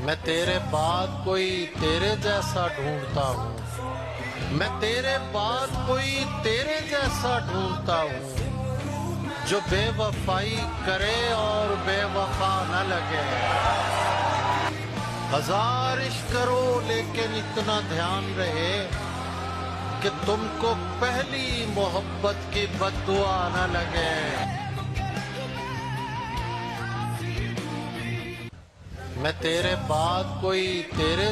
मैं तेरे बाद कोई तेरे जैसा ढूंढता हूँ, मैं तेरे बाद कोई तेरे जैसा ढूंढता हूँ, जो बेवफाई करे और बेवफा न लगे। हजार इश्क करो लेकिन इतना ध्यान रहे कि तुमको पहली मोहब्बत की बद्दुआ न लगे। मैं तेरे बाद कोई तेरे